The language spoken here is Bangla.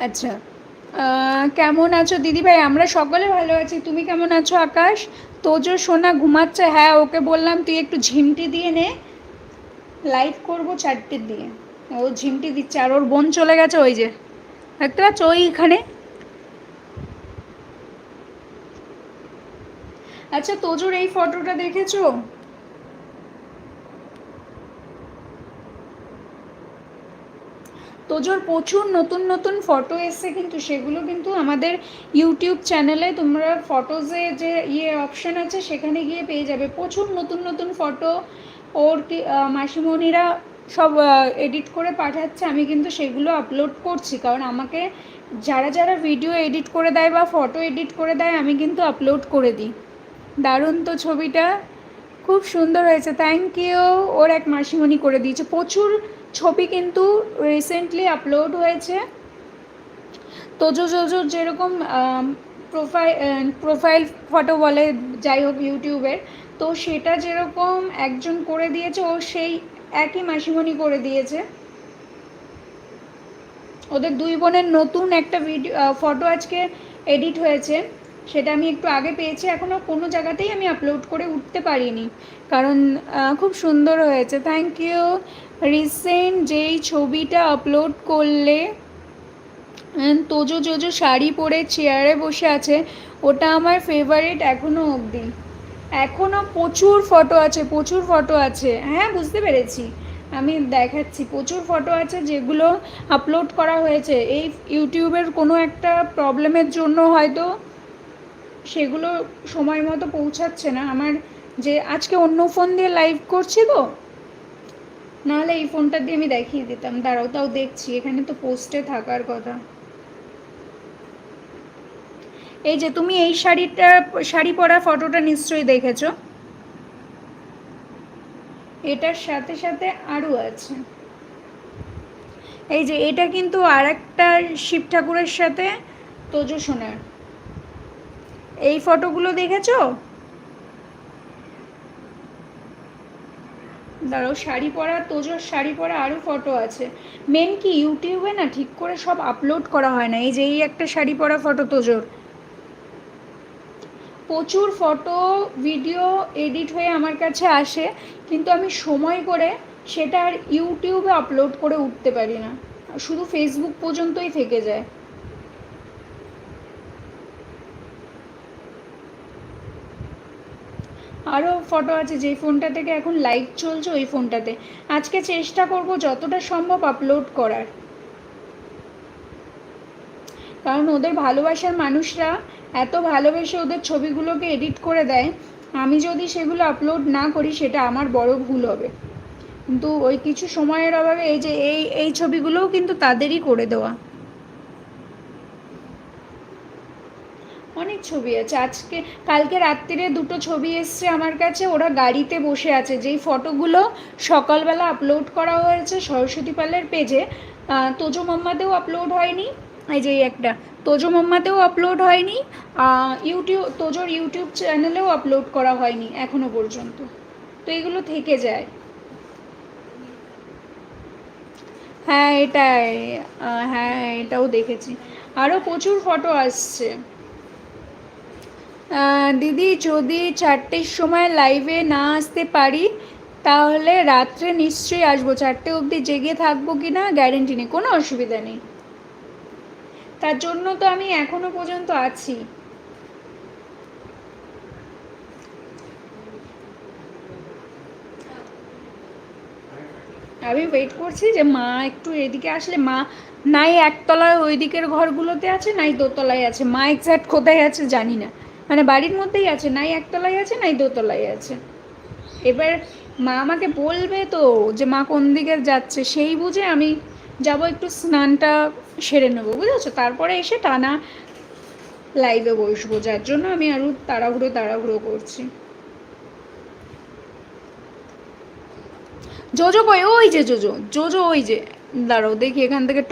আচ্ছা, কেমন আছো দিদিভাই? আমরা সকলে ভালো আছি। তুমি কেমন আছো আকাশ? তোজো সোনা ঘুমাচ্ছে। হ্যাঁ, ওকে বললাম তুই একটু ঝিমটি দিয়ে নে, লাইভ করবো 4টের দিয়ে। ও ঝিমটি দিচ্ছে, আর ওর বোন চলে গেছে ওই যে, দেখতে পাচ্ছ ওইখানে। আচ্ছা, তোজোর এই ফটোটা দেখেছো? তোজোর প্রচুর নতুন নতুন ফটো এসছে, কিন্তু সেগুলো কিন্তু আমাদের ইউটিউব চ্যানেলে তোমরা ফটোজে যে অপশান আছে সেখানে গিয়ে পেয়ে যাবে। প্রচুর নতুন নতুন ফটো ওর মাসিমণিরা সব এডিট করে পাঠাচ্ছে। আমি কিন্তু সেগুলো আপলোড করছি, কারণ আমাকে যারা যারা ভিডিও এডিট করে দেয় বা ফটো এডিট করে দেয় আমি কিন্তু আপলোড করে দিই। দারুণ তো ছবিটা, খুব সুন্দর হয়েছে, থ্যাংক ইউ। ওর এক মাসিমণি করে দিয়েছে। প্রচুর ছবি কিন্তু রিসেন্টলি আপলোড হয়েছে। তোজো জোজোর যেরকম প্রোফাইল ফটো বলে, যাই হোক ইউটিউবের, তো সেটা যেরকম একজন করে দিয়েছে, ও সেই একই মাসিমণি করে দিয়েছে। ওদের দুই বোনের নতুন একটা ভিডিও ফটো আজকে এডিট হয়েছে, সেটা আমি একটু আগে পেয়েছি। এখনও কোনো জায়গাতেই আমি আপলোড করে উঠতে পারিনি, কারণ খুব সুন্দর হয়েছে, থ্যাংক ইউ। রিসেন্ট যেই ছবিটা আপলোড করলে তোজো জোজো শাড়ি পরে চেয়ারে বসে আছে, ওটা আমার ফেভারিট এখনও অবধি। এখনও প্রচুর ফটো আছে, প্রচুর ফটো আছে। হ্যাঁ, বুঝতে পেরেছি, আমি দেখাচ্ছি। প্রচুর ফটো আছে যেগুলো আপলোড করা হয়েছে। এই ইউটিউবের কোনো একটা প্রবলেমের জন্য হয়তো সেগুলো সময় মতো পৌঁছাচ্ছে না আমার। যে আজকে অন্য ফোন দিয়ে লাইভ করছি তো, নাহলে এই ফোনটা দিয়ে আমি দেখিয়ে দিতাম। দাঁড়াও, তাও দেখছি, এখানে তো পোস্টে থাকার কথা। এই যে তুমি এই শাড়ি পরা ফটোটা নিশ্চয়ই দেখেছো। এটার সাথে সাথে আরও আছে। এই যে এটা কিন্তু আর একটা শিব ঠাকুরের সাথে তোজো সোনার। এই ফটোগুলো দেখেছো? দাঁড়াও, শাড়ি পরা, তোজোর শাড়ি পরা আরও ফটো আছে। মেন কি ইউটিউবে না ঠিক করে সব আপলোড করা হয় না। এই যে এই একটা শাড়ি পরা ফটো তোজোর। প্রচুর ফটো ভিডিও এডিট হয়ে আমার কাছে আসে, কিন্তু আমি সময় করে সেটা আর ইউটিউবে আপলোড করে উঠতে পারি না, শুধু ফেসবুক পর্যন্তই থেকে যায়। আরও ফটো আছে যেই ফোনটা থেকে এখন লাইভ চলছে, ওই ফোনটাতে। আজকে চেষ্টা করব যতটা সম্ভব আপলোড করার, কারণ ওদের ভালোবাসার মানুষরা এত ভালোবেসে ওদের ছবিগুলোকে এডিট করে দেয়। আমি যদি সেগুলো আপলোড না করি সেটা আমার বড় ভুল হবে। কিন্তু ওই কিছু সময়ের অভাবে এই যে এই ছবিগুলোও কিন্তু তাদেরই করে দেওয়া। অনেক ছবি আছে। আজকে কালকে রাত্রিরে দুটো ছবি এসছে আমার কাছে, ওরা গাড়িতে বসে আছে। যেই ফটোগুলো সকালবেলা আপলোড করা হয়েছে সরস্বতী পালের পেজে, তোজো মাম্মাতেও আপলোড হয়নি। এই যে একটা তোজো মাম্মাতেও আপলোড হয়নি, তোজোর ইউটিউব চ্যানেলেও আপলোড করা হয়নি এখনো পর্যন্ত। তো এগুলো থেকে যায়। হ্যাঁ এটাই, হ্যাঁ এটাও দেখেছি। আরও প্রচুর ফটো আসছে। দিদি যদি 4টের সময় লাইভে না আসতে পারি তাহলে রাত্রে নিশ্চয়ই আসবো। 4টে অবধি জেগে থাকবো কি না গ্যারেন্টি নেই, কোনো অসুবিধা নেই। তার জন্য তো আমি এখনো পর্যন্ত আছি। আমি ওয়েট করছি যে মা একটু এদিকে আসলে। মা নাই একতলায় ওই দিকের ঘরগুলোতে আছে, নাই দোতলায় আছে। মা এক্স্যাক্ট কোথায় আছে জানি না, মানে বাড়ির মধ্যেই আছে, নাই একতলায় আছে নাই দোতলায় আছে। এবার মা আমাকে বলবে তো যে মা কোন দিকে যাচ্ছে, সেই বুঝে আমি যাব, একটু স্নানটা সেরে নেবো, বুঝেছো, তারপরে এসে টানা লাইভে বসবো। যার জন্য আমি আরও তাড়াহুড়ো করছি। জোজো কই? ওই যে জোজো, ওই যে। দাঁড়াও দেখি এখান থেকে